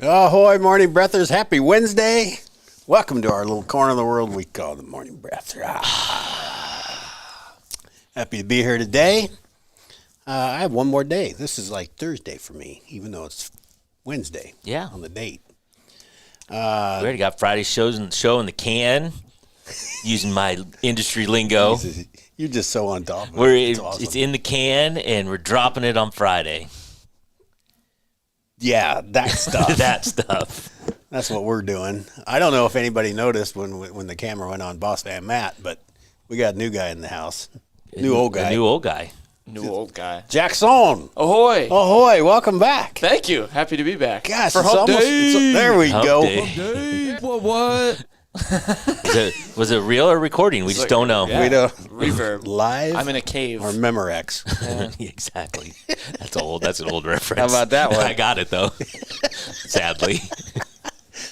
Ahoy, morning breathers. Happy Wednesday. Welcome to our little corner of the world we call the morning breath. Happy to be here today. I have one more day. This is like Thursday for me, even though it's Wednesday on the date. We already got Friday's show in the can, using my industry lingo. You're just so on top of it. Awesome. It's in the can, and we're dropping it on Friday. Yeah, that stuff. That stuff. That's what we're doing. I don't know if anybody noticed when the camera went on Boss Man Matt, but we got a new guy in the house. New old guy. New old guy. New old guy. Jackson. Ahoy. Ahoy, welcome back. Thank you. Happy to be back. Gosh, for it's hump almost, day. there we Hump go. day. Hump day. What? Was it real or recording? We just don't know. Yeah. We don't Reverb. live I'm in a cave. or Memorex. Exactly. That's old. That's an old reference. How about that one? I got it though. Sadly,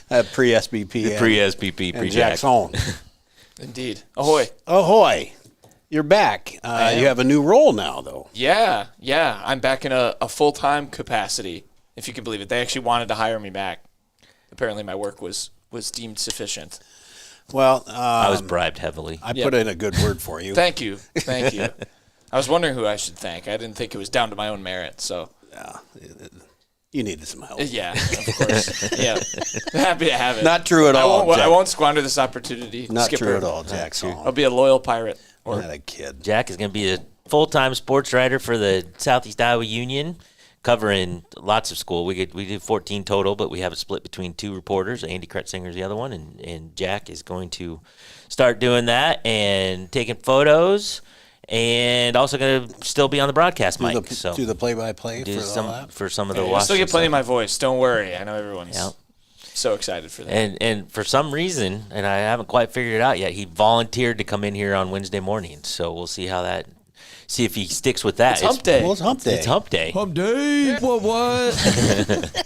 Pre-SBP. pre-SPP, and pre-Jack. Jackson. Indeed. Ahoy. Ahoy. You're back. You have a new role now, though. Yeah. I'm back in a full-time capacity, if you can believe it. They actually wanted to hire me back. Apparently my work was deemed sufficient. Well, I was bribed heavily. I put in a good word for you. Thank you. I was wondering who I should thank. I didn't think it was down to my own merit, so. You needed some help. Yeah, of course. Yeah. Happy to have it. Not true at all. I won't squander this opportunity. Not Skipper. true at all, Jackson. I'll be a loyal pirate. Not a kid. Jack is going to be a full-time sports writer for the Southeast Iowa Union, covering lots of school. We did 14 total, but we have it split between two reporters. Andy Kretzinger is the other one, and Jack is going to start doing that and taking photos, and also going to still be on the broadcast mic. Do the play-by-play do for all that? for some of the You'll still get plenty of Washington my voice. Don't worry. I know everyone's stuff. so excited for that. And for some reason, and I haven't quite figured it out yet, he volunteered to come in here on Wednesday mornings. So we'll see see if he sticks with that. It's hump day. Well, it's hump day. It's hump day. Hump day. What?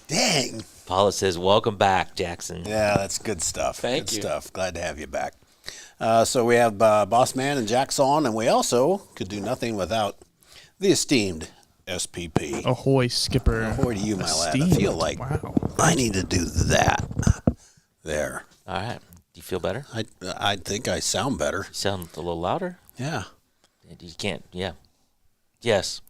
Dang. Paula says, "Welcome back, Jackson." Yeah, that's good stuff. Thank good you. stuff. Glad to have you back. So we have Boss Man and Jackson, and we also could do nothing without the esteemed SPP. Ahoy, Skipper. Ahoy to you, my lad. I Esteemed. feel like Wow. I need to do that. There. All right. Do you feel better? I think I sound better. You sound a little louder. Yeah. You can't. Yeah. Yes.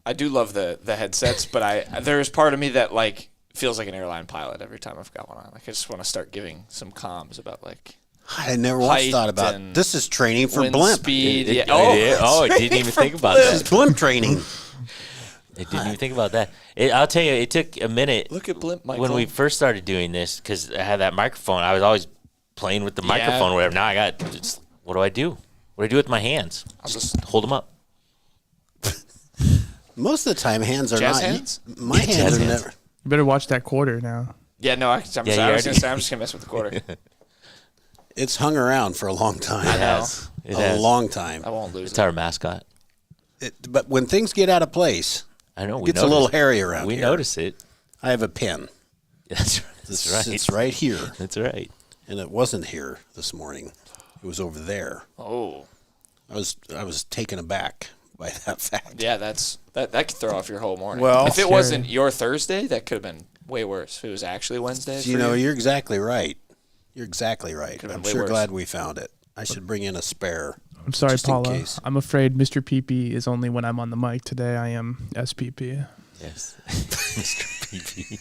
I do love the headsets, but there is part of me that like feels like an airline pilot every time I've got one on. Like I just want to start giving some comms about like I never once height thought about and this is training for wind blimp. speed. I didn't even think about This is that. blimp training. I didn't even think about that. I'll tell you, it took a minute. Look at Blimp, Michael. When we first started doing this, because I had that microphone, I was always playing with the microphone or whatever. Now I got, what do I do? What do I do with my hands? I'll just Hold them up. Most of the time, hands are Jazz not. hands? My hands are hands. never. You better watch that quarter now. yeah, no, I'm sorry. you I was already- gonna say I'm just gonna mess with the quarter. It's hung around for a long time. I know. It a has. long time. I won't lose It's it. our mascot. But when things get out of place, I know. it We gets a notice little it. hairy around We here. notice it. I have a pin. That's right. That's right. It's right here, That's right. and it wasn't here this morning. It was over there. Oh, I was taken aback by that fact. yeah, that could throw off your whole morning. Well, if it sure. wasn't your Thursday, that could have been way worse. If it was actually Wednesday, You for know, you. you're exactly right. You're exactly right. Could've I'm been way sure worse. glad we found it. I should bring in a spare. I'm sorry, Just in Paula. case. I'm afraid Mr. PP is only when I'm on the mic. Today I am SPP. Yes. Mr. PP.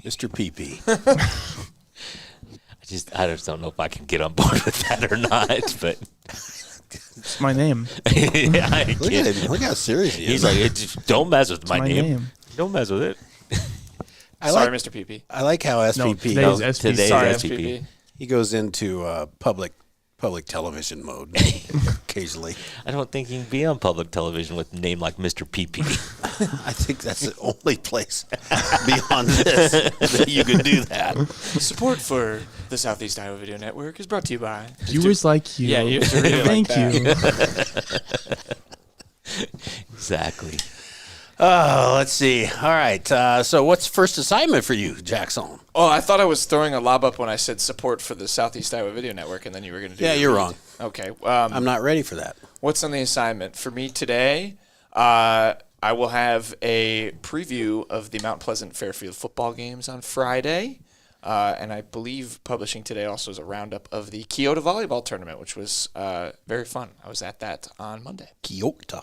Mr. PP. I just don't know if I can get on board with that or not, but It's my name. yeah, I Look at can't. him. Look how serious he is. He's like, don't mess with my my name. name. Don't mess with it. Sorry, Mr. PP. I like how SPP today goes, is SPP. Today's Sorry, SPP. SPP. he goes into public television mode occasionally. I don't think you can be on public television with a name like Mr. PP. I think that's the only place beyond this that you can do that. Support for the Southeast Iowa Video Network is brought to you by Viewers like you. Yeah, you have to read it like Thank that. you. Exactly. Oh, let's see. All right. So what's first assignment for you, Jackson? Oh, I thought I was throwing a lob up when I said support for the Southeast Iowa Video Network, and then you were going to do Yeah, your you're read. wrong. Okay. I'm not ready for that. What's on the assignment? For me today, I will have a preview of the Mount Pleasant Fairfield football games on Friday. And I believe publishing today also is a roundup of the Kyoto volleyball tournament, which was very fun. I was at that on Monday. Kyoto.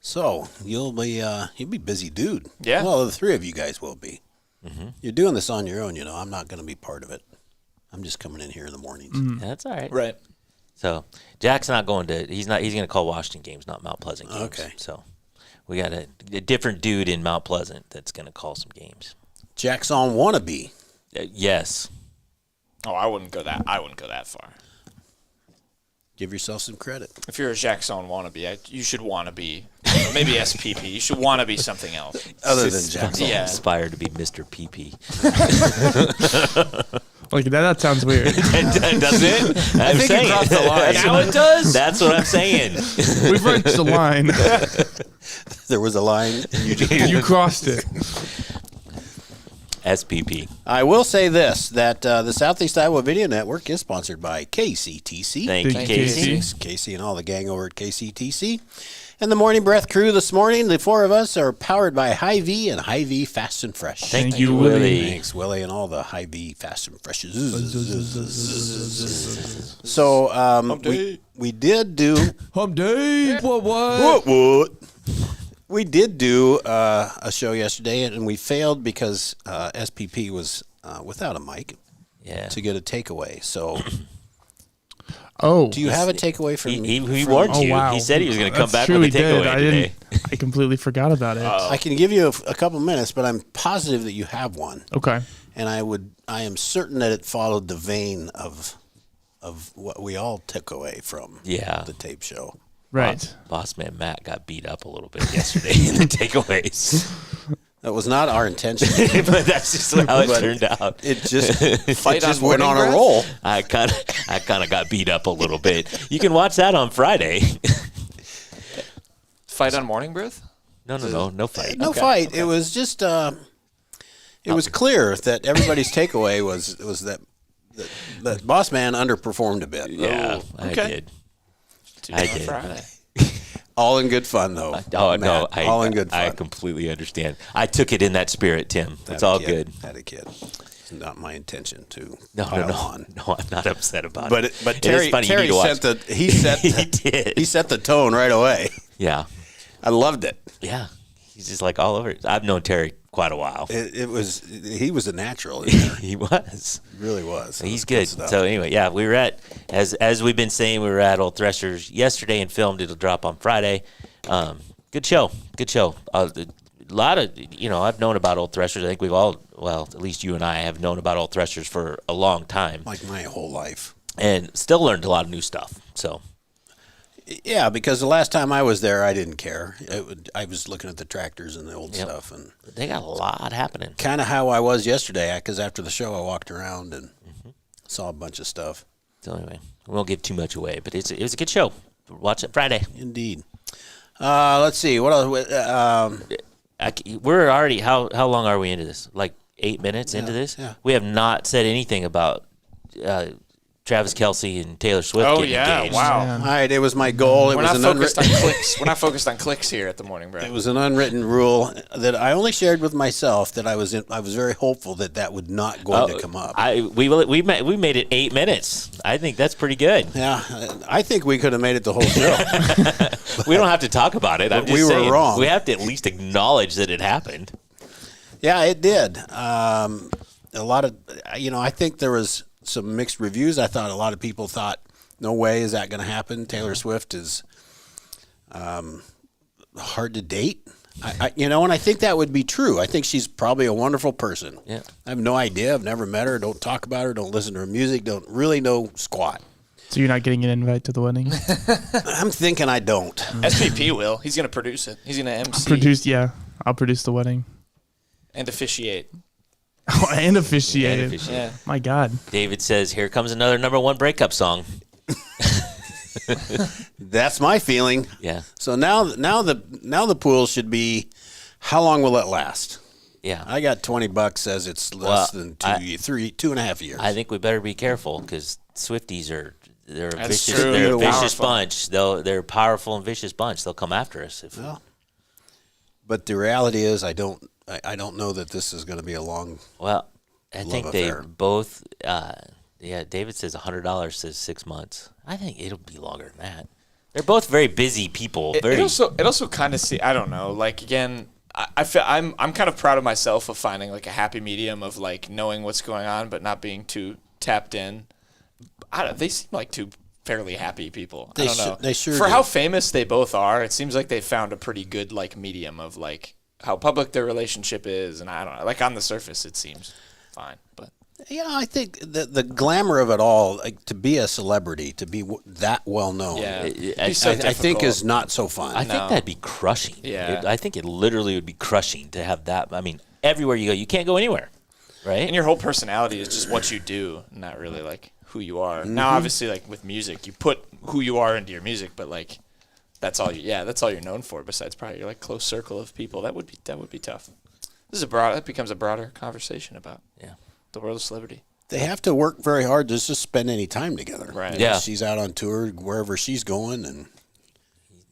So you'll be busy, dude. Yeah. Well, the three of you guys will be. Mm-hmm. You're doing this on your own. I'm not going to be part of it. I'm just coming in here in the mornings. Yeah, that's all right. Right. So Jack's not going to. He's going to call Washington games, not Mount Pleasant games. Okay. So we got a different dude in Mount Pleasant that's going to call some games. Jackson wannabe. Yes. Oh, I wouldn't go that far. Give yourself some credit. If you're a Jackson wannabe, you should want to be maybe SPP. You should want to be something else. Other than Jackson. Yeah. Aspire to be Mr. PP. Like that sounds weird. Does it? I think you crossed the line. Now it does. That's what I'm saying. We've reached the line. There was a line. You crossed it. SPP. I will say this, that the Southeast Iowa Video Network is sponsored by KCTC. Thank you, Thank Casey. you. Thanks, Casey and all the gang over at KCTC. And the Morning Breath crew this morning, the four of us are powered by Hy-Vee and Hy-Vee Fast and Fresh. Thank you, Willie. Thanks, Willie, and all the Hy-Vee Fast and Freshes. So we did do... Hump day. What? What? We did do a show yesterday, and we failed because SPP was without a mic Yeah. to get a takeaway. So Oh. do you have a takeaway from He from- warned Oh, you. wow. He said he was going to come That's back true, with a he did. takeaway today. I completely forgot about it. I can give you a couple minutes, but I'm positive that you have one. Okay. And I am certain that it followed the vein of what we all took away from Yeah. the tape show. Right. Boss man Matt got beat up a little bit yesterday in the takeaways. That was not our intention. But that's just how it But turned out. It just Fight it just on went Morning on a Breath? roll. I kind of got beat up a little bit. You can watch that on Friday. Fight on Morning Breath? No fight. No fight. It was just it was clear that everybody's takeaway was that Boss Man underperformed a bit. Yeah, I okay. did. Dude, I on did. Friday. All in good fun though. Oh no, Matt, all in good fun. I completely understand. I took it in that spirit, Tim. It's Had a all kid. good. Had a kid. It's not my intention to No, pile on. I'm not upset about But it. but It Terry is funny. You Terry need to watch. set the he set He did. he set the tone right away. Yeah, I loved it. yeah. He's just like all over it. I've known Terry quite a while. It was he was a natural. In there. He was. He really was. It He's was good. stuff. So anyway, yeah, we were at as we've been saying, we were at Old Threshers yesterday and filmed. It'll drop on Friday. Good show. A lot of I've known about Old Threshers. I think we've all, well, at least you and I have known about Old Threshers for a long time, like my whole life. and still learned a lot of new stuff. So Yeah, because the last time I was there, I didn't care. I was looking at the tractors and the old Yep. stuff, and they got a lot happening. kind of how I was yesterday. Because after the show, I walked around and saw a bunch of stuff. So anyway, we won't give too much away, but it was a good show. Watch it Friday. Indeed. Let's see what else. We're already how long are we into this? Like 8 minutes into this? yeah. We have not said anything about Travis Kelce and Taylor Swift. Oh getting yeah! engaged. Wow. Man. All right, it was my goal. It We're was not an focused on unwritten. clicks. We're not focused on clicks here at the Morning Breath. It was an unwritten rule that I only shared with myself. That I was very hopeful that would not going to come up. We made it 8 minutes. I think that's pretty good. Yeah, I think we could have made it the whole show. We don't have to talk about it. I'm But just we were saying, wrong. We have to at least acknowledge that it happened. Yeah, it did. A lot of, I think there was some mixed reviews. I thought a lot of people thought, no way is that going to happen. Taylor Swift is hard to date. And I think that would be true. I think she's probably a wonderful person. Yeah. I have no idea. I've never met her. Don't talk about her. Don't listen to her music. Don't really know squat. So you're not getting an invite to the wedding? I'm thinking I don't. SPP will. He's going to produce it. He's going to MC I'll produce the wedding. and officiate. Oh, and officiate. Yeah. My God. David says, "Here comes another #1 breakup song." That's my feeling. Yeah, So now the pool should be, how long will it last? yeah. I got $20 says it's less Well, than 2.5 years. I think we better be careful because Swifties are they're a That's vicious, true. they're a vicious Powerful. bunch. They're a powerful and vicious bunch. They'll come after us. Well, but the reality is, I don't know that this is going to be a long. Well, I think they affair. both. David says $100 says 6 months. I think it'll be longer than that. They're both very busy people. It also kind of I don't know. Like again, I feel I'm kind of proud of myself of finding like a happy medium of like knowing what's going on but not being too tapped in. They seem like two fairly happy people. I don't know. They sure For do. how famous they both are, it seems like they found a pretty good like medium of like how public their relationship is, and I don't know. Like on the surface, it seems fine, but. I think the glamour of it all, like, to be a celebrity, to be that well known, Yeah, I- It's so I think difficult. is not so fun. I think No. that'd be crushing. Yeah. I think it literally would be crushing to have that. I mean, everywhere you go, you can't go anywhere, right? And your whole personality is just what you do, not really like who you are. Now, obviously, like with music, you put who you are into your music, but like that's all you're known for. Besides probably your like close circle of people, that would be tough. That becomes a broader conversation about the world of celebrity. They have to work very hard just to spend any time together. Right. You know, Yeah. she's out on tour wherever she's going, and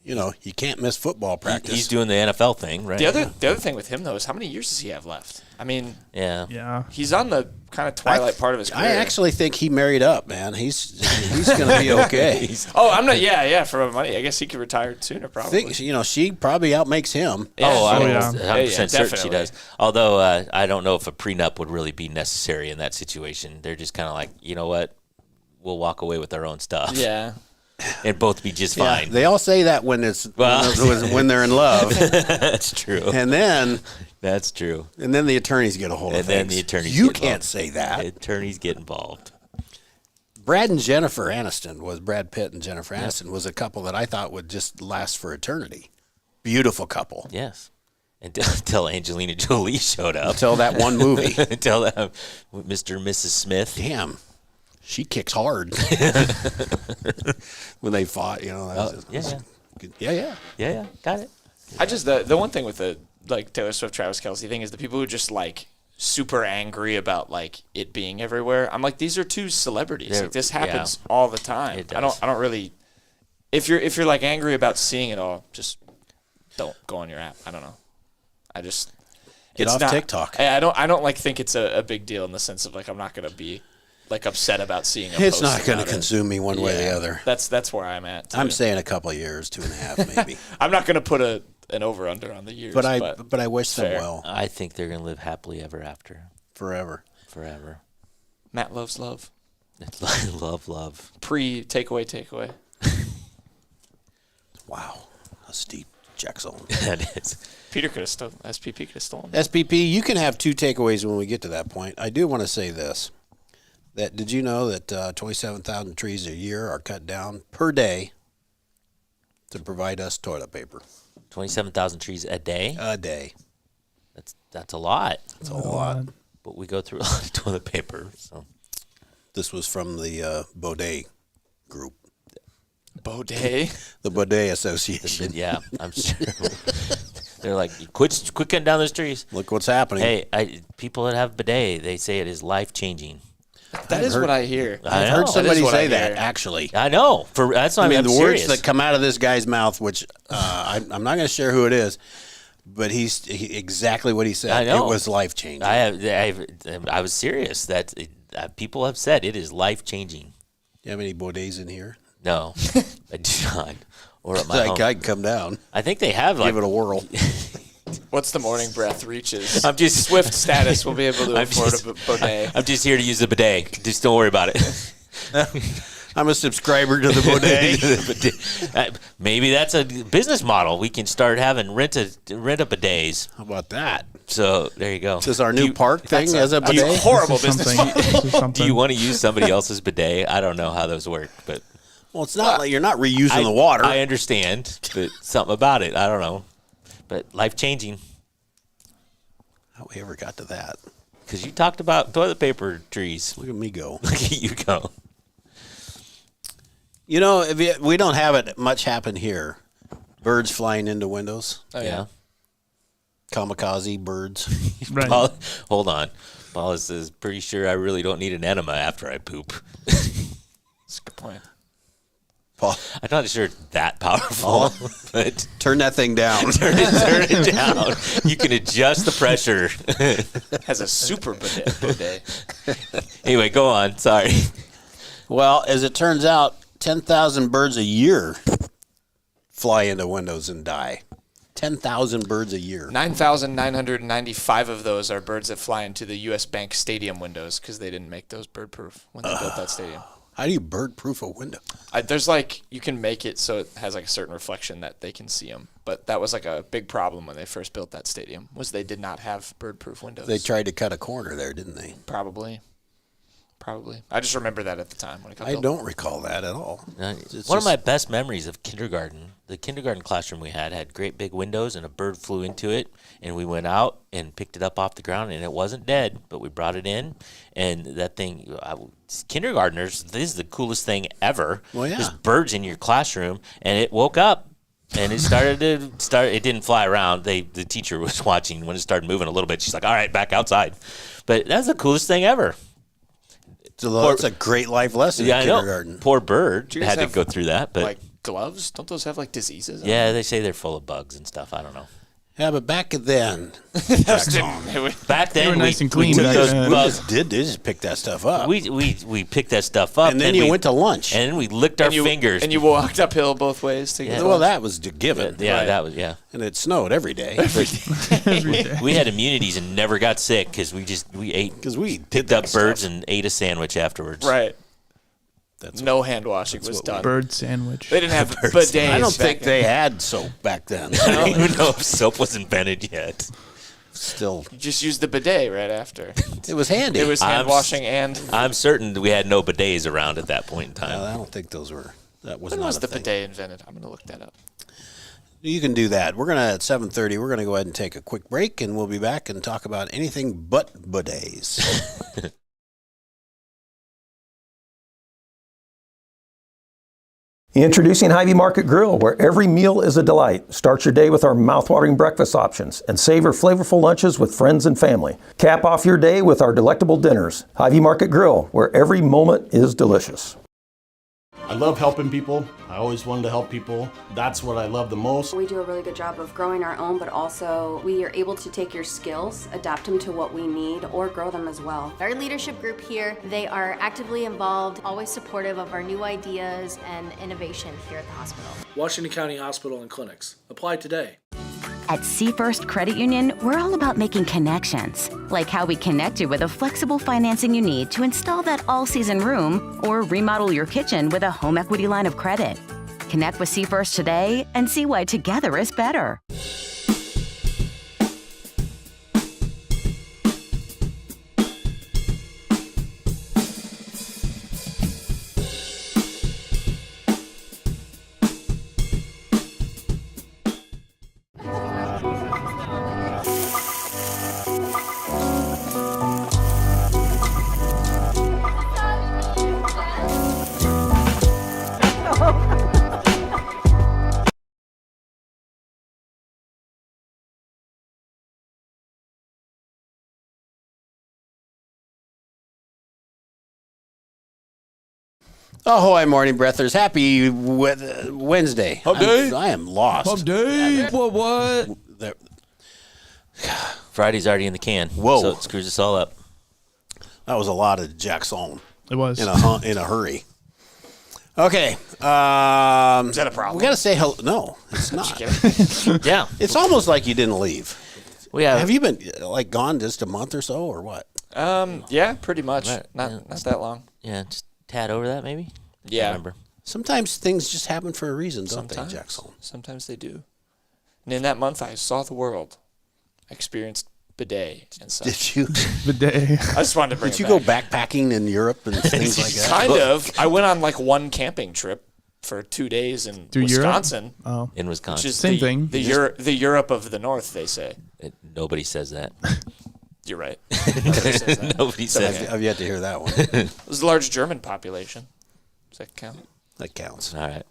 you can't miss football practice. He's doing the NFL thing, right? The other thing with him though is how many years does he have left? I mean, Yeah. Yeah. he's on the kind of twilight part of his career. I actually think he married up, man. He's going to be okay. I'm not. Yeah. For money, I guess he could retire sooner. Probably. think she probably outmakes him. Yeah, Oh, I'm sure. yeah. 100% certain she definitely. does. Although I don't know if a prenup would really be necessary in that situation. They're just kind of like, you know what? We'll walk away with our own stuff. Yeah. And both be just Yeah, fine. they all say that when when they're in love, That's true. and then That's true. the attorneys get a hold of And then things. the attorneys You get can't involved. say that. Attorneys get involved. Brad and Jennifer Aniston Brad Pitt and Jennifer Aniston was a couple that I thought would just last for eternity. Beautiful couple Yes. Until Angelina Jolie showed up. until that one movie. Until Mr. and Mrs. Smith. Damn, she kicks hard when they fought. That was Yeah. Yeah. Got it. I just the one thing with the like Taylor Swift, Travis Kelce thing is the people who just like super angry about like it being everywhere. I'm like, these are two celebrities. Like, this happens all the time. It I does. don't really. If you're like angry about seeing it all, just don't go on your app. I don't know. I just Get it's off not- TikTok. I don't like think it's a big deal in the sense of like I'm not gonna be like upset about seeing a It's post not going to about it. consume me one way or the Yeah. other. That's where I'm at. Too. I'm saying a couple of years, 2.5 maybe. I'm not gonna put an over under on the years. but I wish them fair. well I think they're going to live happily ever after. forever. Forever. Matt loves love. It's like love. Takeaway. Wow, a steep check zone. That is. Peter could have stolen. SPP could have stolen. SPP, you can have two takeaways when we get to that point. I do want to say this. Did you know that 27,000 trees a year are cut down per day to provide us toilet paper? 27,000 trees a day. A day. That's a lot. That's a lot. But we go through a lot of toilet paper. So This was from the Baudet group, Baudet. the Baudet Association. yeah, I'm sure. They're like, quit cutting down those trees. Look what's happening. Hey, people that have bidet, they say it is life changing. That is what I hear. I I've know. heard somebody what say I that, hear. actually. I know. That's not. I mean, I'm the serious. words that come out of this guy's mouth, which I'm not going to share who it is, but exactly what he said. I know. It was life changing. I was serious. That people have said it is life changing. You have any Baudets in here? No, I do not. Or at my Like, home. I can come down, I think they have like give it a whirl. Once the morning breath reaches I'm just- Swift status, we'll be able to I'm afford just- a Baudet. I'm just here to use the bidet. Just don't worry about it. I'm a subscriber to the Baudet. Maybe that's a business model. We can start having rent a bidets. How about that? So there you go. Is this our new park thing That's as a that's bidet? horrible business Something. model. This is something. Do you want to use somebody else's bidet? I don't know how those work, but Well, it's not like you're not reusing the water. I understand, but something about it. I don't know. But life changing How we ever got to that? because you talked about toilet paper trees. Look at me go. Look at you go. You know, we don't have it much happen here. Birds flying into windows, Oh, Yeah. kamikaze birds. Right. Paul, hold on. Paul says, pretty sure I really don't need an enema after I poop. That's a good point. Paul, I'm not sure it's that powerful, but turn that thing down. turn it down. You can adjust the pressure. Has a super bidet. Anyway, go on. Sorry. Well, as it turns out, 10,000 birds a year fly into windows and die. 10,000 birds a year. 9,995 of those are birds that fly into the U.S. Bank Stadium windows because they didn't make those bird-proof when they built that stadium. How do you bird-proof a window? There's like, you can make it so it has like a certain reflection that they can see them. But that was like a big problem when they first built that stadium, was they did not have bird-proof windows. They tried to cut a corner there, didn't they? Probably. I just remember that at the time when it got I built. don't recall that at all. One of my best memories of kindergarten, the kindergarten classroom we had great big windows, and a bird flew into it, and we went out and picked it up off the ground, and it wasn't dead, but we brought it in, and that thing, kindergartners, this is the coolest thing ever. Well, yeah. There's birds in your classroom, and it woke up. And it it didn't fly around. The teacher was watching. When it started moving a little bit, she's like, all right, back outside. But that's the coolest thing ever. It's a great life lesson Yeah, in I kindergarten. know. Poor bird Do you guys had to have, go through that. But like gloves? Don't those have like diseases? on yeah, they say they're full of bugs and stuff. I don't know. Yeah, but back then, them? Back then, were nice and we clean took back those then. bugs. they just picked that stuff up. We picked that stuff up, and then you we went to lunch. and then we licked our fingers. And you walked uphill both ways to get Yeah. the well, lunch. that was given. yeah, Right. that was And it snowed every day. Every day. We had immunities and never got sick because we ate, Because we did picked that up birds stuff. and ate a sandwich afterwards. Right. That's No hand washing was what we- done. Bird sandwich. They didn't have bidets. I don't back think then. they had soap back then. I don't even know if soap was invented yet. Still, You just used the bidet right after. it was handy. It was hand I'm washing and. I'm certain that we had no bidets around at that point in time. I don't think those were. That was When not was a the thing. bidet invented? I'm going to look that up. You can do that. We're gonna at 7:30. We're gonna go ahead and take a quick break, and we'll be back and talk about anything but bidets. Introducing Hy-Vee Market Grill, where every meal is a delight. Start your day with our mouthwatering breakfast options and savor flavorful lunches with friends and family. Cap off your day with our delectable dinners. Hy-Vee Market Grill, where every moment is delicious. I love helping people. I always wanted to help people. That's what I love the most. We do a really good job of growing our own, but also we are able to take your skills, adapt them to what we need, or grow them as well. Our leadership group here, they are actively involved, always supportive of our new ideas and innovation here at the hospital. Washington County Hospital and Clinics. Apply today. At Seafirst Credit Union, we're all about making connections, like how we connect you with a flexible financing you need to install that all-season room or remodel your kitchen with a home equity line of credit. Connect with Seafirst today and see why together is better. Ahoy, morning breathers! Happy Wednesday. Hump day. I am lost. day. What? There- Friday's already in the can. Whoa. So it screws us all up. That was a lot of Jackson It was. in a hurry. Okay. Is that a problem? We got to say hello. No, it's not. Yeah. It's almost like you didn't leave. We have. Have you been like gone just a month or so, or what? Yeah, pretty much. Right, Not yeah. not that long. Yeah, just tad over that maybe. Yeah. Can't remember. Sometimes things just happen for a reason, don't Sometimes. they, Jackson? Sometimes they do. And in that month, I saw the world. I experienced bidet and such. Did you? Bidet. I just wanted to bring Did it you go back. backpacking in Europe and things like that? Kind of. I went on like one camping trip for 2 days in Through Europe? Wisconsin, Oh. In which Wisconsin, is Same the, thing. The, the Europe of the North, they say. nobody says that. You're right. Nobody says that. Nobody says okay. that. I've yet to hear that one. There's a large German population. Does that count? That counts. All right.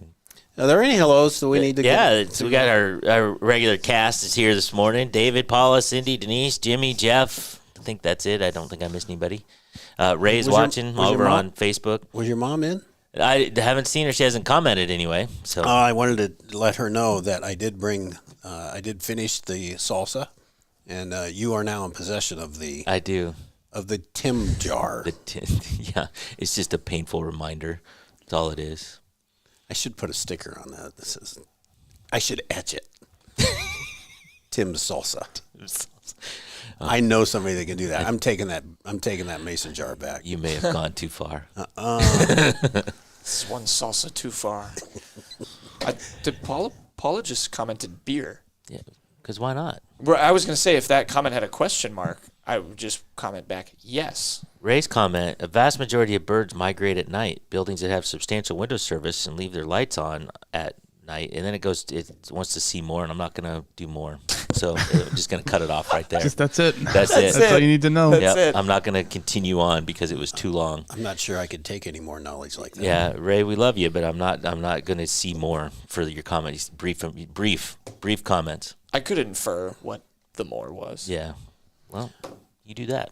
Are there any hellos that we need to Yeah, get? we got our regular cast is here this morning. David, Paula, Cindy, Denise, Jimmy, Jeff. I think that's it. I don't think I missed anybody. Ray's Was your- watching was your over mom- on Facebook. Was your mom in? I haven't seen her. She hasn't commented anyway. So I wanted to let her know that I did finish the salsa, and you are now in possession of the I do. of the Tim jar. Yeah, it's just a painful reminder. That's all it is. I should put a sticker on that. I should etch it. Tim's salsa. I know somebody that can do that. I'm taking that mason jar back. You may have gone too far. This one salsa too far. Did Paula just commented beer? Yeah, because why not? Well, I was going to say, if that comment had a question mark, I would just comment back, yes. Ray's comment, a vast majority of birds migrate at night. Buildings that have substantial window service and leave their lights on at night. And then it wants to see more, and I'm not going to do more. So I'm just going to cut it off right there. That's it. That's it. That's all you need to know. That's it. I'm not going to continue on because it was too long. I'm not sure I could take any more knowledge like that. Yeah, Ray, we love you, but I'm not going to see more for your comments. Brief comments. I could infer what the more was. Yeah. Well, you do that.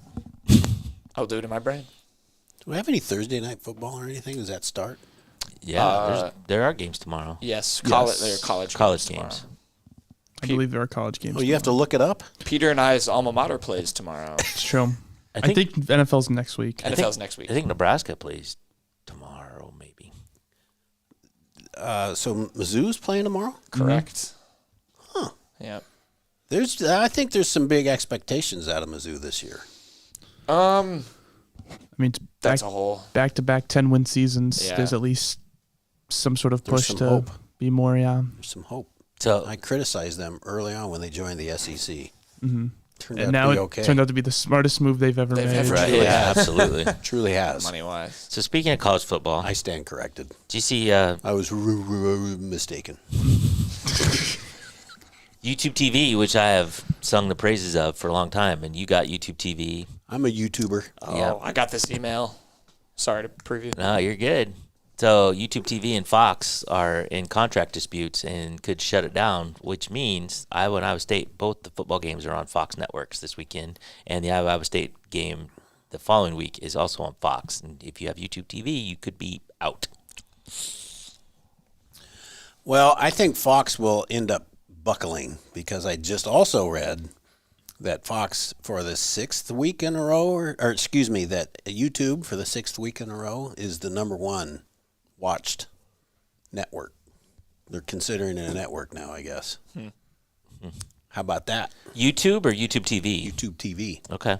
I'll do it in my brain. Do we have any Thursday night football or anything? Does that start? Yeah, there are games tomorrow. Yes, there are college games. tomorrow. I believe there are college games. Oh, you have to look it up? Peter and I's alma mater plays tomorrow. It's true. I think NFL's next week. NFL's next week. I think Nebraska plays tomorrow, maybe. So Mizzou's playing tomorrow? Correct. Huh. Yeah. I think there's some big expectations out of Mizzou this year. I mean, it's That's a whole back-to-back 10-win seasons. Yeah. There's at least some sort of push some to hope. be more, There's some hope. So I criticized them early on when they joined the SEC. Mm-hmm. Turned And out now to it be okay. turned out to be the smartest move they've ever made. right, truly yeah, has. absolutely. Truly has. money-wise. So speaking of college football, I stand corrected. do you see I was mistaken. YouTube TV, which I have sung the praises of for a long time, and you got YouTube TV. I'm a YouTuber. Oh, Yeah. I got this email. Sorry to preview. No, you're good. So YouTube TV and Fox are in contract disputes and could shut it down, which means Iowa and Iowa State, both the football games are on Fox Networks this weekend, and the Iowa State game the following week is also on Fox. And if you have YouTube TV, you could be out. Well, I think Fox will end up buckling because I just also read that Fox for the 6th week in a row, or excuse me, that YouTube for the 6th week in a row is the #1 watched network. They're considering it a network now, I guess. How about that? YouTube or YouTube TV? YouTube TV. Okay.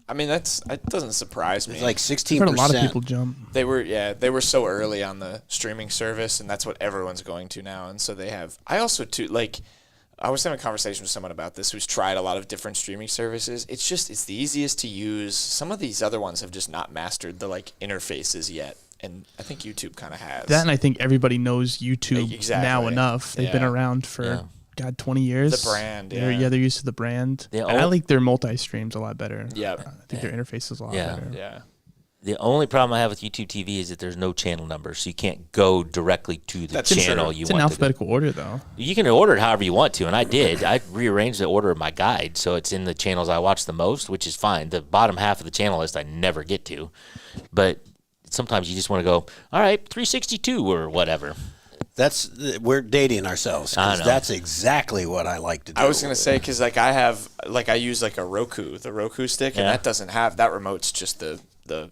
I mean, that doesn't surprise me. It's like I've 16%. heard a lot of people jump. They were so early on the streaming service, and that's what everyone's going to now. And so they have. I also too like. I was having a conversation with someone about this who's tried a lot of different streaming services. It's the easiest to use. Some of these other ones have just not mastered the interfaces yet, and I think YouTube kind of has. That, and I think everybody knows YouTube Exactly. now enough. They've been Yeah. around for Yeah. God 20 years. The brand, They're used to the brand. They I all- like their multi-streams a lot better. Yeah. I think their interface is a lot Yeah. better. Yeah. The only problem I have with YouTube TV is that there's no channel number, so you can't go directly to the That's channel true. you It's in want to go. alphabetical order, though. You can order it however you want to, and I did. I rearranged the order of my guide, so it's in the channels I watch the most, which is fine. The bottom half of the channel list I never get to, but sometimes you just want to go, all right, 362 or whatever. We're dating ourselves I because know. that's exactly what I like to do. I was gonna say because I use a Roku, the Roku stick, and Yeah. that doesn't have that remote's just the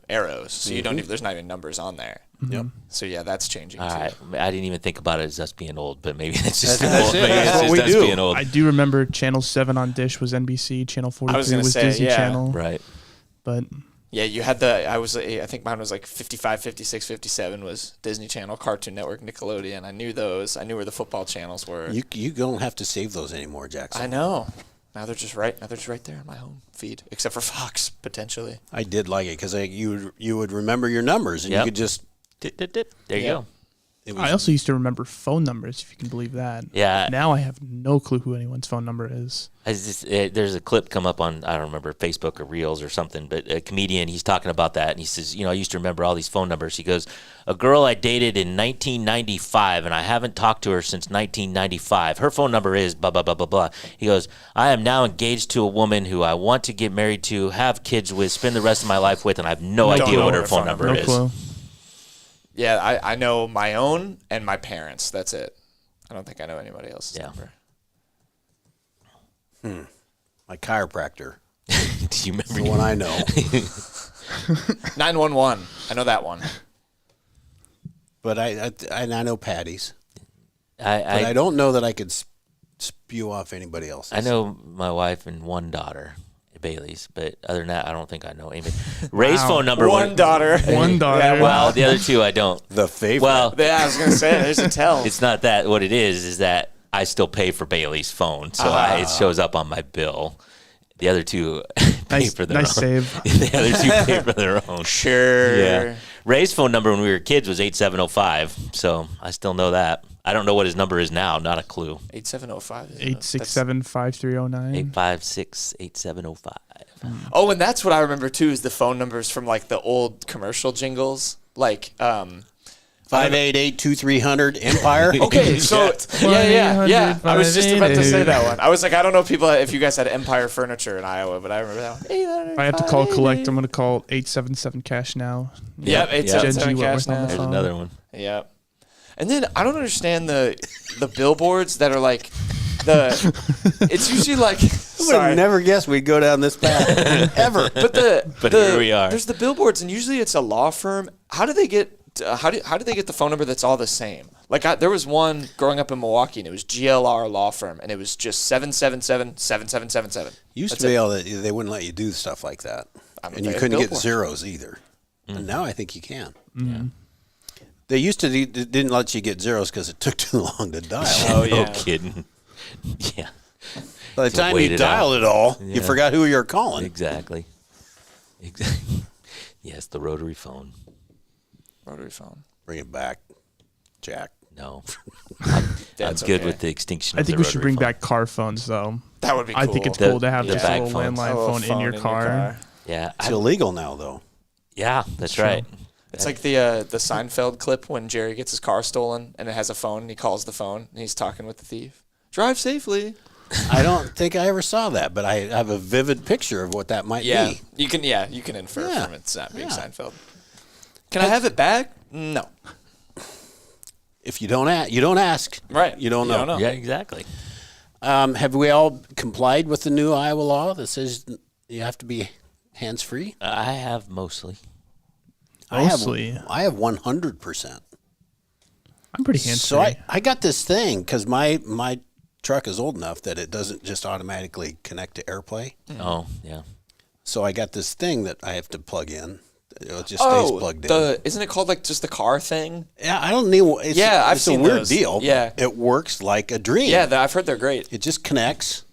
arrows, so you don't even, there's not even numbers on there. Yep. So yeah, that's changing All too. right, I didn't even think about it as us being old, but maybe that's just That's old. it. Maybe That's it's what just we us do. being old. I do remember Channel 7 on Dish was NBC, Channel 42 gonna was say, Disney yeah. Channel. Right. But Yeah, you had I think mine was 55, 56, 57 was Disney Channel, Cartoon Network, Nickelodeon. I knew those. I knew where the football channels were. You don't have to save those anymore, Jackson. I know. Now they're just right there on my home feed, except for Fox potentially. I did like it because you would remember your numbers and Yep. you could just. Dip, dip, dip. There you Yeah. go. It was, I also used to remember phone numbers, if you can believe that. Yeah. Now I have no clue who anyone's phone number is. There's a clip come up on, I don't remember, Facebook or Reels or something, but a comedian, he's talking about that, and he says, I used to remember all these phone numbers. He goes, a girl I dated in 1995, and I haven't talked to her since 1995. Her phone number is blah, blah, blah, blah, blah. He goes, I am now engaged to a woman who I want to get married to, have kids with, spend the rest of my life with, and I have no Don't idea know what her her phone phone number No is. clue. Yeah, I know my own and my parents. That's it. I don't think I know anybody else's number. My chiropractor. Do you remember The one I know. 911. I know that one. But I know Patty's. But I I don't know that I could spew off anybody else. I know my wife and one daughter, Bailey's, but other than that, I don't think I know anybody. Ray's phone number. One daughter. One daughter. Yeah, Well, the other two I don't. The favorite. Well, Yeah, I was going to say, there's a tell. it's not that. What it is that I still pay for Bailey's phone, so it shows up on my bill. The other two pay Nice- for their nice own. save. The other two pay for their own. Sure. Yeah. Ray's phone number when we were kids was 8705, so I still know that. I don't know what his number is now. Not a clue. 8705. 867-5309. 856-8705. Oh, and that's what I remember too is the phone numbers from like the old commercial jingles. Like, 588-2300 Empire. okay, so yeah. I was just about to say that one. I was like, I don't know if you guys had Empire Furniture in Iowa, but I remember that one. If I have to call collect, I'm going to call 877 cash now. Yep, 877 Genji cash Whitworth on now. the There's phone. another one. Yep. And then I don't understand the billboards that are like it's usually like I would sorry. have never guessed we'd go down this path ever. But here we are. There's the billboards, and usually it's a law firm. How do they get how do they get the phone number that's all the same? Like there was one growing up in Milwaukee, and it was GLR Law Firm, and it was just 777-7777. Used to be able to, they wouldn't let you do stuff like that, and you couldn't get zeros either. And now I think you can. Mm-hmm. They used to didn't let you get zeros because it took too long to dial. Oh yeah. No kidding. Yeah. By the To time wait you it dialed out. it all, Yeah. you forgot who you were calling. Exactly. Yes, the rotary phone. Rotary phone. Bring it back, Jack. No. I'm That's good okay. with the extinction I of think the we should rotary bring phone. back car phones, though. That would be cool. I think it's The- cool to have the this bag little phones. landline A little phone in your car. Yeah. It's illegal now, though. Yeah, that's right. It's like the Seinfeld clip when Jerry gets his car stolen and it has a phone and he calls the phone and he's talking with the thief. Drive safely. I don't think I ever saw that, but I have a vivid picture of what that might be. You can infer Yeah. from it not being Yeah. Seinfeld. Can I have it back? No. If you don't ask, you don't ask. Right. You don't know. Yeah, exactly. Have we all complied with the new Iowa law that says you have to be hands-free? I have mostly. Mostly. I have 100%. I'm pretty hands-free. So I got this thing because my truck is old enough that it doesn't just automatically connect to AirPlay. Oh, yeah. So I got this thing that I have to plug in. It just stays plugged in. Isn't it called like just the car thing? Yeah, I don't know. It's, I've it's seen a weird those. deal. Yeah. It works like a dream. Yeah, I've heard they're great. It just connects,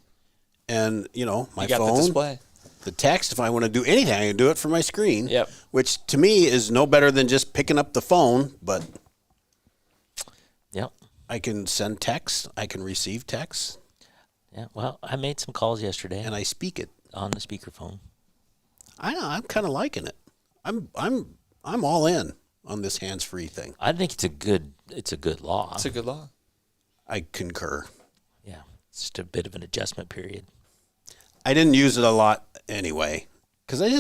and my You got phone, the display. the text. If I want to do anything, I can do it from my screen. Yep. Which to me is no better than just picking up the phone, but Yep. I can send text. I can receive text, Yeah. Well, I made some calls yesterday and I speak it. on the speakerphone. I know. I'm kind of liking it. I'm all in on this hands-free thing. I think it's a good law. It's a good law. I concur. Yeah. It's just a bit of an adjustment period. I didn't use it a lot anyway because I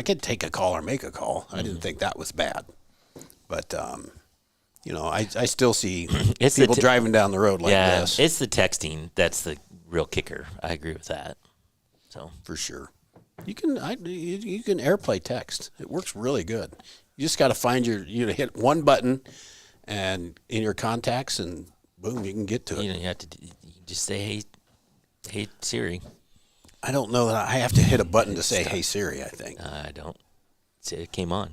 could take a call or make a call. I didn't think that was bad, but I still see It's the people driving down the road like yeah, this it's the texting that's the real kicker. I agree with that. So for sure. You can AirPlay text. It works really good. You just got to find hit one button, and in your contacts, and boom, you can get to it. you have to you just say, "Hey Siri." I don't know that I have to hit a button to say, "Hey Siri." I think. I don't. It came on.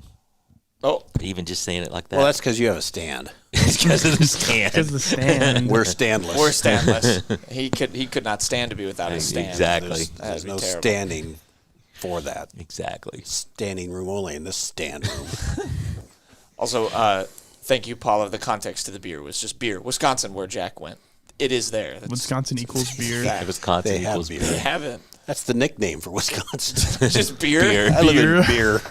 Oh, Even just saying it like that. Well, that's because you have a stand. it's because of the stand. Because the stand. We're standless. we're standless. he could not stand to be without his stand. Exactly. There's That'd be no terrible. standing for that. Exactly. Standing room only in this stand room. Also, thank you, Paula. The context to the beer was just beer. Wisconsin, where Jack went. It is there. Wisconsin equals beer. Fact. Wisconsin They have equals beer. They beer. haven't. That's the nickname for Wisconsin. Just beer. Beer. I live in beer.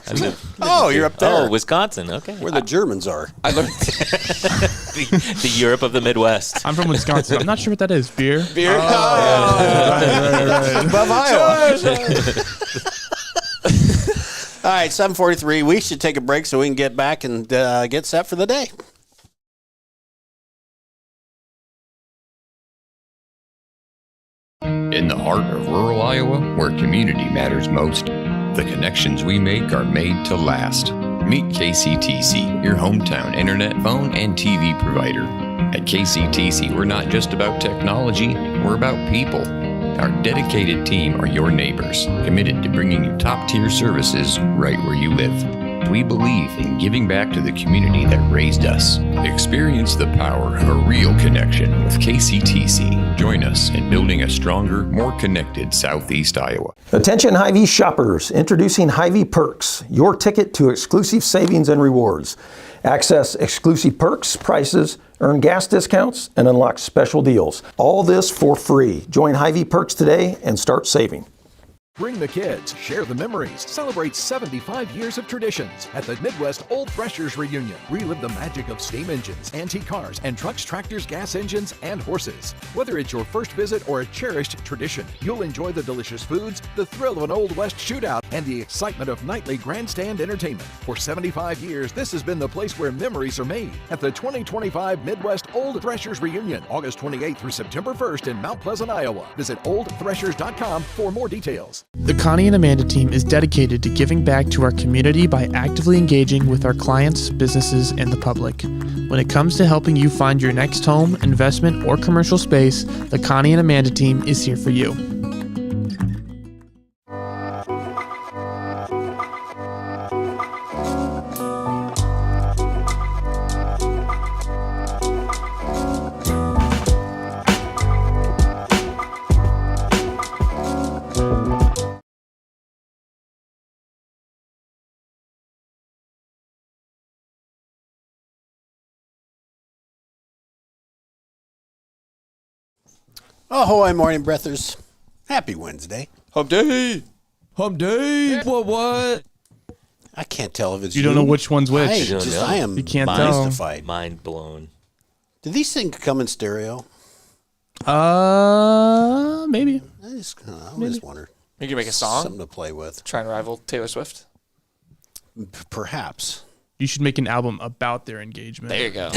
Oh, you're up there. Oh, Wisconsin. Okay. Where the Germans are. I learned the Europe of the Midwest. I'm from Wisconsin. I'm not sure what that is. Beer? beer. Above Iowa. All right, 7:43. We should take a break so we can get back and get set for the day. In the heart of rural Iowa, where community matters most, the connections we make are made to last. Meet KCTC, your hometown internet, phone, and TV provider. At KCTC, we're not just about technology, we're about people. Our dedicated team are your neighbors, committed to bringing you top-tier services right where you live. We believe in giving back to the community that raised us. Experience the power of a real connection with KCTC. Join us in building a stronger, more connected Southeast Iowa. Attention Hy-Vee shoppers, introducing Hy-Vee Perks, your ticket to exclusive savings and rewards. Access exclusive perks, prices, earn gas discounts, and unlock special deals. All this for free. Join Hy-Vee Perks today and start saving. Bring the kids, share the memories, celebrate 75 years of traditions at the Midwest Old Threshers Reunion. Relive the magic of steam engines, antique cars, and trucks, tractors, gas engines, and horses. Whether it's your first visit or a cherished tradition, you'll enjoy the delicious foods, the thrill of an Old West shootout, and the excitement of nightly grandstand entertainment. For 75 years, this has been the place where memories are made at the 2025 Midwest Old Threshers Reunion, August 28th through September 1st in Mount Pleasant, Iowa. Visit oldthreshers.com for more details. The Connie and Amanda team is dedicated to giving back to our community by actively engaging with our clients, businesses, and the public. When it comes to helping you find your next home, investment, or commercial space, the Connie and Amanda team is here for you. Ahoy, morning breathers. Happy Wednesday. Hump day. Hump day. What? I can't tell if it's You don't know which one's which. I am You can't tell. mystified. Mind blown. Do these things come in stereo? Maybe. I just wonder. You can make a song. Something to play with. Try and rival Taylor Swift. Perhaps. You should make an album about their engagement. There you go.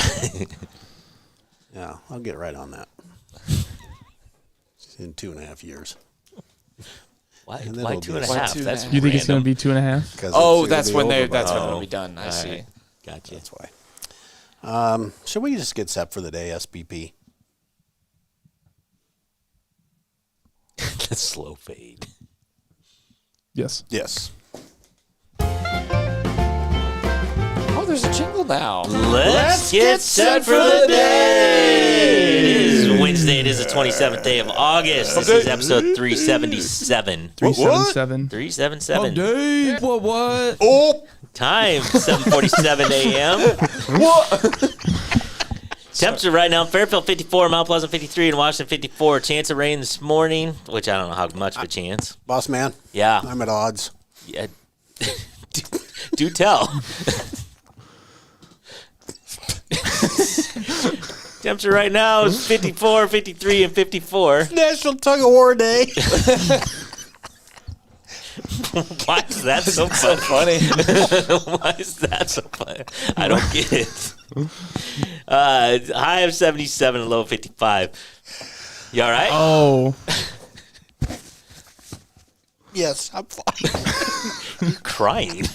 Yeah, I'll get right on that. In 2.5 years. Why And then 2.5? That's You think it's going to be 2.5? Oh, that's when it'll be done. I see. Right. Gotcha. That's why. Should we just get set for the day, SPP? The slow fade. Yes. Yes. Oh, there's a jingle now. Let's get set for the day. It is Wednesday. It is the 27th day of August. This is episode 377. 377. 377. Hump day. What? Oh! Time, 7:47 a.m. What? Temps are right now in Fairfield 54, Mount Pleasant 53, and Washington 54. Chance of rain this morning, which I don't know how much of a chance. Boss man? Yeah. I'm at odds. Yeah. Do tell. Temps are right now is 54, 53, and 54. National Tug of War Day. Why is that so funny? Why is that so funny? I don't get it. High of 77, low of 55. You all right? Oh. Yes, I'm fine. You're crying.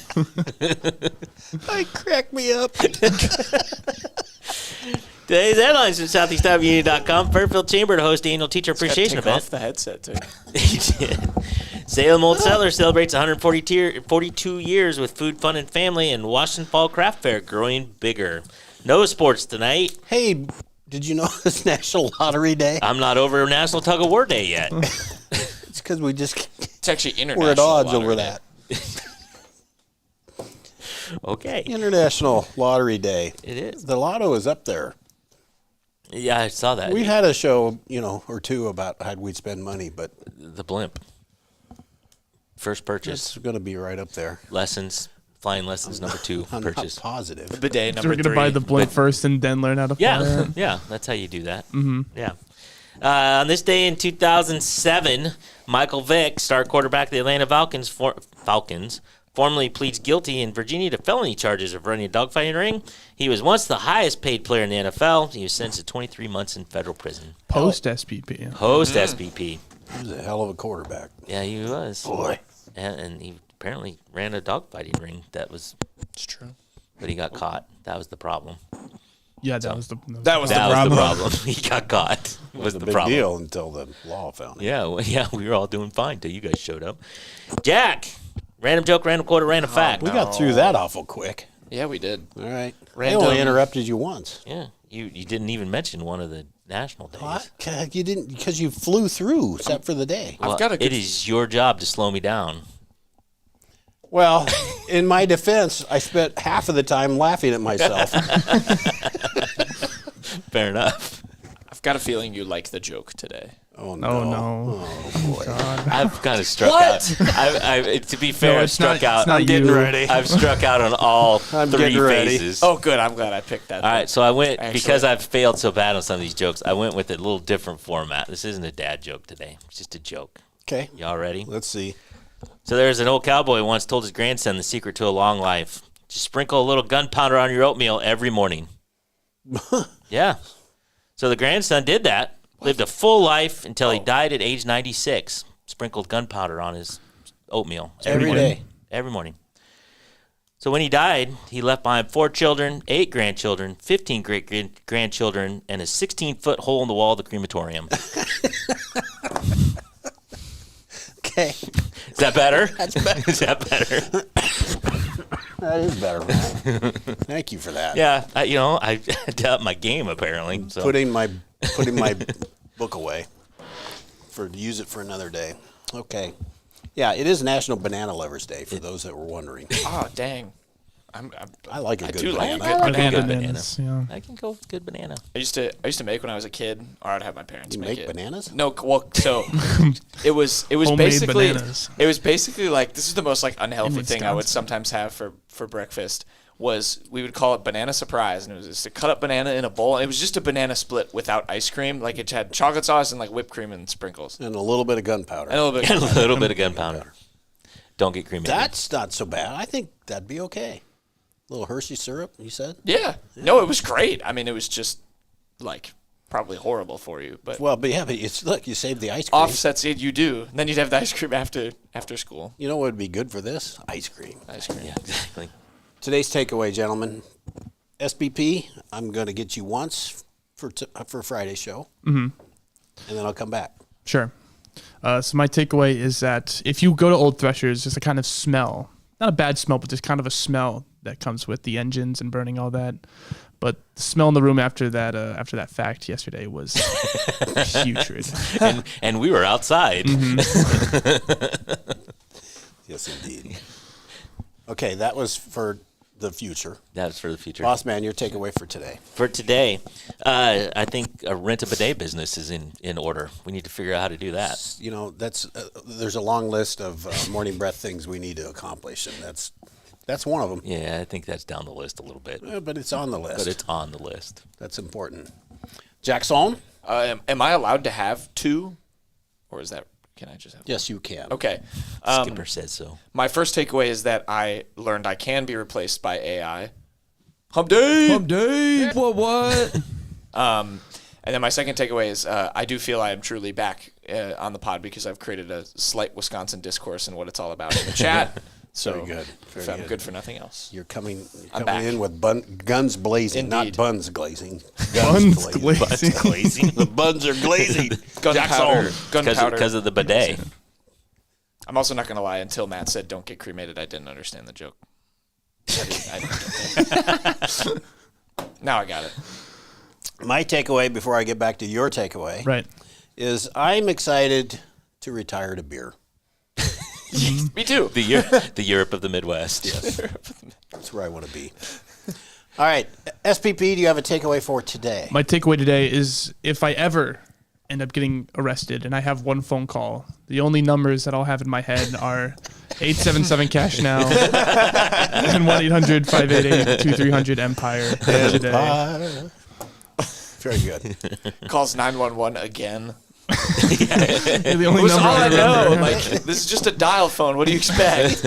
Crack me up. Today's headlines from SoutheastIowaUnion.com. Fairfield Chamber to host the annual teacher appreciation Take event. off the headset too. He did. Salem Old Settler celebrates 142 years with food, fun, and family, and Washington Fall Craft Fair growing bigger. No sports tonight. Hey, did you know it's National Lottery Day? I'm not over National Tug of War Day yet. It's because we just It's actually international. we're at odds lottery over day. that. Okay. International Lottery Day. It is. The lotto is up there. Yeah, I saw that. We had a show, or two about how we'd spend money, but The blimp. First purchase. it's going to be right up there. Lessons. Flying lessons number 2 I'm purchase. not positive. Bidet So number we're going 3. to buy the blimp first and then learn how to fly Yeah, it? yeah, that's how you do that. Mm-hmm. Yeah. On this day in 2007, Michael Vick, star quarterback of the Atlanta Falcons, formally pleads guilty in Virginia to felony charges of running a dogfighting ring. He was once the highest paid player in the NFL. He was sentenced to 23 months in federal prison. Post SPP. Post SPP. He was a hell of a quarterback. Yeah, he was. Boy. And he apparently ran a dogfighting ring. It's true. But he got caught. That was the problem. Yeah, that was the That was the problem. He got caught. Was the big problem. deal until the law found it. Yeah, well, yeah, we were all doing fine till you guys showed up. Jack, random joke, random quote, random fact. We got through that awful quick. Yeah, we did. All right. Random. I only interrupted you once. Yeah, you didn't even mention one of the national days. What? You didn't, because you flew through, except for the day. Well, it is your job to slow me down. Well, in my defense, I spent half of the time laughing at myself. Fair enough. I've got a feeling you like the joke today. Oh, no. Oh, no. Oh, boy. God. I've kind of struck out. To be fair, No, I've it's struck not- out. it's not I'm getting you. ready. I've struck out on all I'm three getting ready. phases. Oh, good. I'm glad I picked that. All right, so I went, Actually- because I've failed so bad on some of these jokes, I went with a little different format. This isn't a dad joke today. It's just a joke. Okay. Y'all ready? Let's see. So there's an old cowboy who once told his grandson the secret to a long life. Just sprinkle a little gunpowder on your oatmeal every morning. Yeah. So the grandson did that, lived a full life until he died at age 96. Sprinkled gunpowder on his oatmeal. Every day. Every morning. So when he died, he left behind 4 children, 8 grandchildren, 15 great-grandchildren, and a 16-foot hole in the wall of the crematorium. Okay. Is that better? That's better. Is that better? That is better, man. Thank you for that. Yeah, I doubt my game apparently. So. Putting my book away to use it for another day. Okay. Yeah, it is National Banana Lovers Day for those that were wondering. Oh, dang. I like a I good do like banana. a good banana. Bananas, yeah. I can go with good banana. I used to make when I was a kid, or I'd have my parents You make make it. bananas? No, well, so it was Homemade basically bananas. it was basically like this is the most like unhealthy In thing I would Wisconsin. sometimes have for breakfast. Was we would call it banana surprise, and it was just a cut up banana in a bowl. And it was just a banana split without ice cream, like it had chocolate sauce and like whipped cream and sprinkles, And a little bit of gunpowder. and a little bit. And a little bit of gunpowder. Don't get cremated. That's not so bad. I think that'd be okay. A little Hershey syrup, you said? Yeah, no, it was great. I mean, it was just like probably horrible for you, but Well, but it's look, you saved the ice cream. offsets it. You do. And then you'd have the ice cream after school. You know what would be good for this? Ice cream. Ice cream. Yeah, exactly. Today's takeaway, gentlemen. SBP, I'm going to get you once for Friday's show. Mm-hmm. And then I'll come back. Sure. So my takeaway is that if you go to Old Threshers, there's a kind of smell, not a bad smell, but there's kind of a smell that comes with the engines and burning all that. But the smell in the room after that fact yesterday was putrid. And we were outside. Yes, indeed. Okay, that was for the future. That's for the future. Boss man, your takeaway for today. For today, I think a rent-a-bidet business is in order. We need to figure out how to do that. You know, there's a long list of morning breath things we need to accomplish, and that's one of them. Yeah, I think that's down the list a little bit. But it's on the list. But it's on the list. That's important. Jackson? Am I allowed to have 2, or is that? Can I just have? Yes, you can. Okay. Skipper says so. My first takeaway is that I learned I can be replaced by AI. Hump day. Hump day. What? And then my second takeaway is I do feel I am truly back on the pod because I've created a slight Wisconsin discourse and what it's all about in the chat. So Very good. if I'm good for nothing else. You're coming back. in with guns blazing, not Indeed. buns glazing. Buns glazing. Glazing. The buns are glazing. Gunpowder. Because of the bidet. I'm also not going to lie. Until Matt said don't get cremated, I didn't understand the joke. I didn't get it. Now I got it. My takeaway before I get back to your takeaway Right. is I'm excited to retire to beer. Me too. The Europe of the Midwest. Yes. That's where I want to be. All right. SPP, do you have a takeaway for today? My takeaway today is if I ever end up getting arrested and I have one phone call, the only numbers that I'll have in my head are 877-CASH-NOW and 1-800-588-2300-EMPIRE today. Very good. Calls 911 again. The only That's number all I remember. know. Like this is just a dial phone. What do you expect?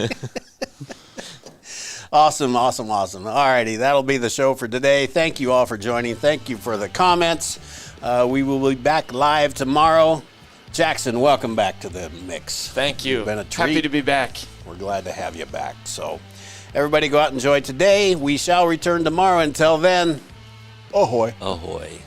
Awesome. All righty, that'll be the show for today. Thank you all for joining. Thank you for the comments. We will be back live tomorrow. Jackson, welcome back to the mix. Thank you. It's been a treat. Happy to be back. We're glad to have you back. So, everybody go out and enjoy today. We shall return tomorrow. Until then, ahoy. Ahoy.